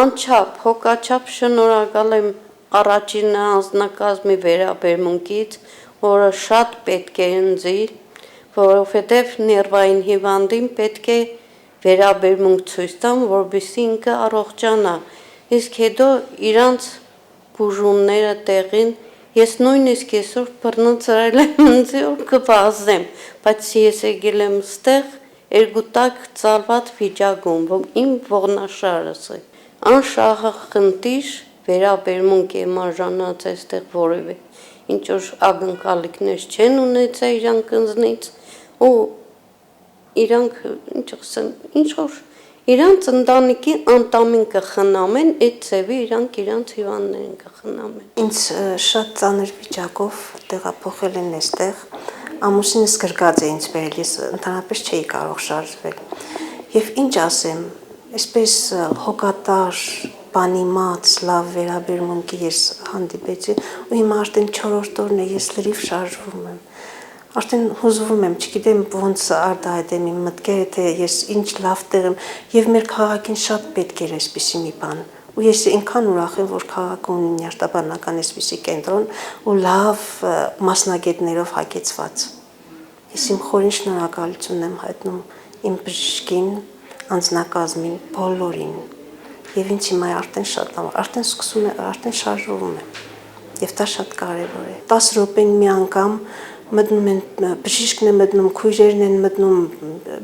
անչափ, հոգաչափ շնորհակալ եմ առաջին անձնակազմի վերաբերմունքից, որը շատ պետք է ընձի, որովհետև ներվային հիվանդին պետք է վերաբերմունք ցույց տան, որպեսզի ինքը առողջանա, իսկ հետո իրանց բուժումները տեղին, ես նույնիսկ այսօր բռնցրել եմ ինձ որ կվազեմ, բայց ես եկել եմ ստեղ երկու տակ ծալված վիճակում, իմ ողնաշարս է, անշահախնդիր վերաբերմունք եմ արժանացել այստեղ որևէ, ինչ որ ակնկալիքներ չեն ունեցել իրանք ինձնից, ու իրանք, ինչ որ իրանց ընտանիքի անդամին կխնամեն, այդ ձևի իրանք իրանց հիվանդներին կխնամեն։ Ինձ շատ ծանր վիճակով տեղափոխել են այստեղ, ամուսինս գրկած է ինձ բերել, ես ընդհանրապես չէի կարող շարժվել։ Եվ ինչ ասեմ, այսպես հոգատար, բանիմաց, լավ վերաբերմունքի ես հանդիպեցի, ու հիմա արդեն 4-րդ օրն է, ես լրիվ շարժվում եմ։ Արդեն հուզվում եմ, չգիտեմ ոնց արտահայտեմ իմ մտքերը, թե ես ինչ լավ տեղ եմ, եւ մեր քաղաքին շատ պետք էր այսպիսի մի բան։ Ու ես այնքան ուրախ եմ, որ քաղաքը ունի նյարդաբանական այսպիսի կենտրոն ու լավ մասնագետներով հագեցված։ Ես իմ խորին շնորհակալություն եմ հայտնում իմ բժշկին, անձնակազմին, բոլորին։ Եվ ինձ հիմա արդեն շատ լավ, արդեն սկսում է, արդեն շարժվում եմ։ Եվ դա շատ կարևոր է։ 10 րոպեն մի անգամ մտնում են, բժիշկն է մտնում, քույրերն են մտնում,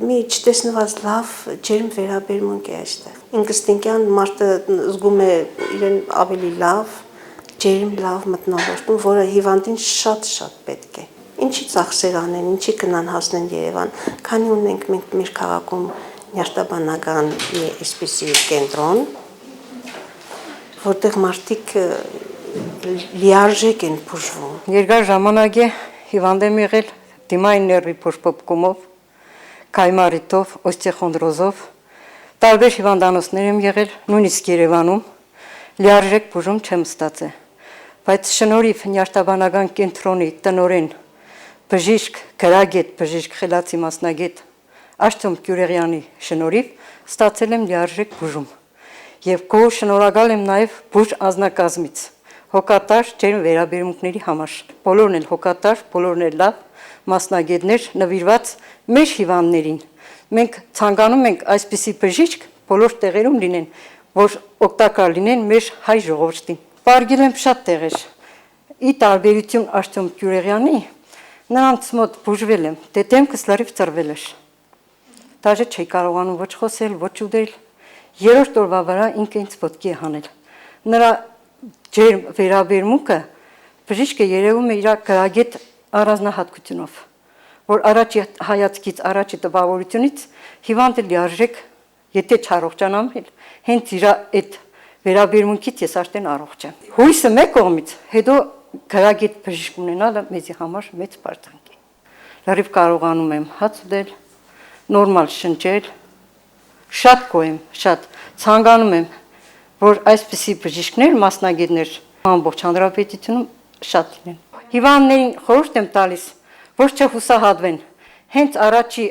մի չտեսնված լավ ջերմ վերաբերմունք է այստեղ։ Ինստինկտյան մարդը զգում է իրեն ավելի լավ, ջերմ լավ մտնոլորտում, որը հիվանդին շատ պետք է։ Ինչի ծախսեր անեն, ինչի գնան հասնեն Երևան, քանի ունենք մենք մեր քաղաքում նյարդաբանական մի այսպիսի կենտրոն, որտեղ մարդիկ լիարժեք են բուժվում։ Երկար ժամանակ է հիվանդ եմ եղել դիմային ներվի փոշփոփկումով, կայմարիտով, օստեոխոնդրոզով, տարբեր հիվանդանոցներ եմ եղել, նույնիսկ Երևանում, լիարժեք բուժում չեմ ստացել, բայց շնորհիվ նյարդաբանական կենտրոնի տնօրեն, բժիշկ, գրագետ, բժիշկ, խելացի մասնագետ Աշտոմ Գյուրեղյանի շնորհիվ ստացել եմ լիարժեք բուժում եւ գոհ շնորհակալ եմ նաեւ բուժ անձնակազմից հոգատար ջերմ վերաբերմունքների համար բոլորն էլ հոգատար բոլորն էլ լավ մասնագետներ նվիրված մեր հիվանդներին մենք ցանկանում ենք այսպիսի բժիշկ բոլոր տեղերում լինեն որ օգտակար լինեն մեր հայ ժողովրդին Պարգել եմ շատ տեղեր ի տարբերություն Աշտոմ Գյուրեղյանի նրանց մոտ բուժվել եմ դե դեմքս լրիվ ծռվել էր Դաժե չի կարողանում ոչ խոսել, ոչ ուտել։ Երրորդ օրվա վրա ինքը ինձ ոտքի է հանել։ Նրա ջերմ վերաբերմունքը բժիշկը երևում է իր գրագետ առանձնահատկությունով, որ առաջի հայացքից, առաջի տպավորությունից հիվանդը լիարժեք, եթե չառողջանամ, հենց իր այդ վերաբերմունքից ես արդեն առողջ եմ։ Հույսը մեկ կողմից, հետո գրագետ բժիշկ ունենալը մեզի համար մեծ պարտանք է։ Լրիվ կարողանում եմ հաց ուտել նորմալ շնչել, շատ գոհ եմ, շատ ցանկանում եմ, որ այսպիսի բժիշկներ, մասնագետներ ամբողջ հանրապետությունում շատ լինեն։ Հիվանդներին խորհուրդ եմ տալիս, որ չհուսահատվեն, հենց առաջի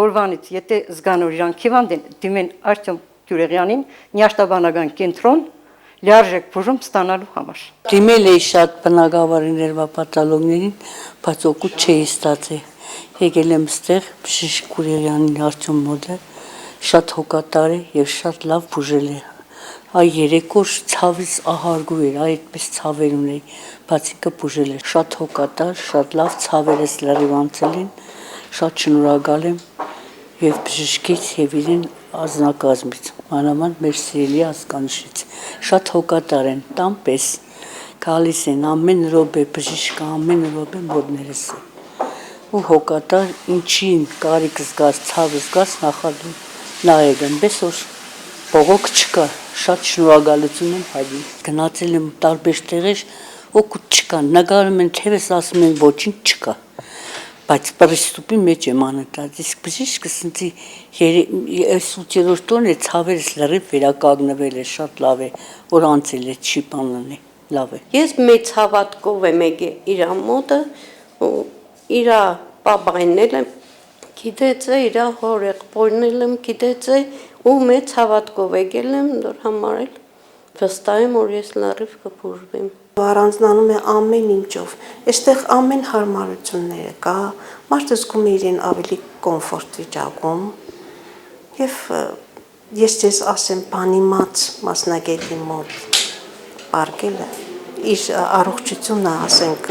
օրվանից, եթե զգան որ իրանք հիվանդ են, դիմեն Աշտոմ Գյուրեղյանին, նյարդաբանական կենտրոն, լիարժեք բուժում ստանալու համար։ Դիմել էի շատ բնակավարի պատալոգներին, բայց օգուտ չէի ստացել։ Եկել եմ ստեղ բժիշկ Գյուրեղյանին Աշտոմ մոդը շատ հոգատար է եւ շատ լավ բուժել է։ Այ երեք օր ցավից ահարգու էր, այդպես ցավեր ունեի, բայց ինքը բուժել է։ Շատ հոգատար, շատ լավ ցավերս լրիվ անցել են, շատ շնորհակալ եմ եւ բժշկից եւ իրեն ազնագազմից, մանավանդ մեր սիրելի ազգանշից։ Շատ հոգատար են, տանպես գալիս են ամեն րոպե բժիշկը ամեն րոպե մոդներս է։ Ու հոգատար ինչին կարիք զգաց, ցավ զգաց նախադու նայեք այնպես որ բողոք չկա, շատ շնորհակալություն եմ հայտնում։ Գնացել եմ տարբեր տեղեր, օգուտ չկա, նկարում են թևս ասում են ոչինչ չկա։ Բայց պրիստուպի մեջ եմ անընդհատ, իսկ բժիշկը սնցի 8-րդ օրն է ցավերս լրիվ վերականգնվել է, շատ լավ է, որ անցել է, չի բան լինի, լավ է։ Ես մեծ հավատքով եմ եկել իր մոտը, իր պապային եմ գիտեցե, իր հոր եղբորն եմ գիտեցե ու մեծ հավատքով եկել եմ, որ համարել Վստահ եմ, որ ես լրիվ կփուժվեմ։ Առանձնանում է ամեն ինչով։ Այստեղ ամեն հարմարությունները կա, մարդը զգում է իրեն ավելի կոմֆորտ վիճակում։ Եվ ես ձեզ ասեմ, բանիմաց մասնագետի մոտ պարկելը իր առողջությունը, ասենք,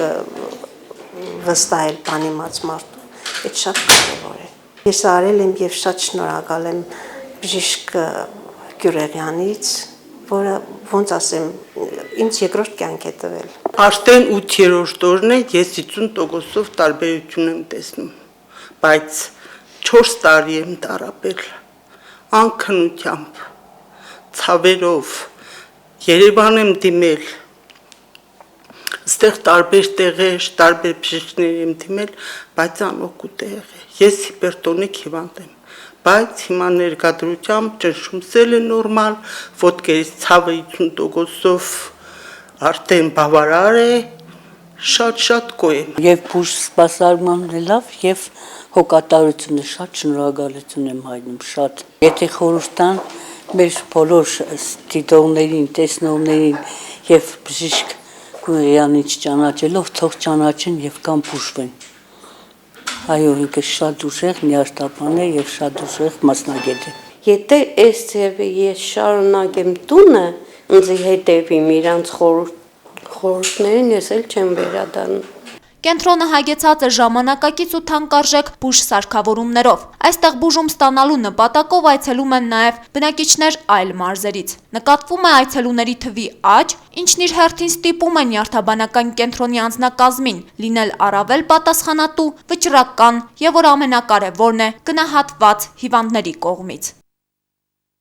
վստահել բանիմաց մարդու, այդ շատ կարևոր է։ Ես արել եմ եւ շատ շնորհակալ եմ բժիշկ Գյուրեղյանից, որը ոնց ասեմ, ինձ երկրորդ կյանք է տվել։ Արդեն 8-րդ օրն է, ես 50%-ով տարբերություն եմ տեսնում, բայց 4 տարի եմ տառապել, անքնությամբ, ցավերով, Երևան եմ դիմել, այստեղ տարբեր տեղեր, տարբեր բժիշկներ եմ դիմել, բայց անօգուտ է եղել, ես հիպերտոնիկ հիվանդ եմ, բայց հիմա ներկայությամբ ճնշումսել է նորմալ, ոտքերից ցավը 50%-ով արդեն բավարար է, շատ գոհ եմ։ Եվ բուժ սպասարկմանն է լավ, եւ հոգատարությունը շատ շնորհակալություն եմ հայտնում, շատ։ Եթե խորհուրդ տան մեր բոլոր դիտողներին, տեսնողներին եւ բժիշկ Գյուրեղյանից ճանաչելով, թող ճանաչեն եւ կան բուժվեն։ Այո, ինքը շատ ուժեղ նյարդաբան է եւ շատ ուժեղ մասնագետ է։ Եթե այս ձևը ես շարունակեմ տունը, ինձ հետևիմ իրանց խորհուրդներին, ես էլ չեմ վերադառնում։ Կենտրոնը հագեցած է ժամանակակից ու թանկարժեք բուժ սարքավորումներով։ Այստեղ բուժում ստանալու նպատակով այցելում են նաև բնակիչներ այլ մարզերից։ Նկատվում է այցելուների թվի աճ, ինչն իր հերթին ստիպում է նյարդաբանական կենտրոնի անձնակազմին լինել առավել պատասխանատու, վճռական եւ որ ամենակարևորն է գնահատված հիվանդների կողմից։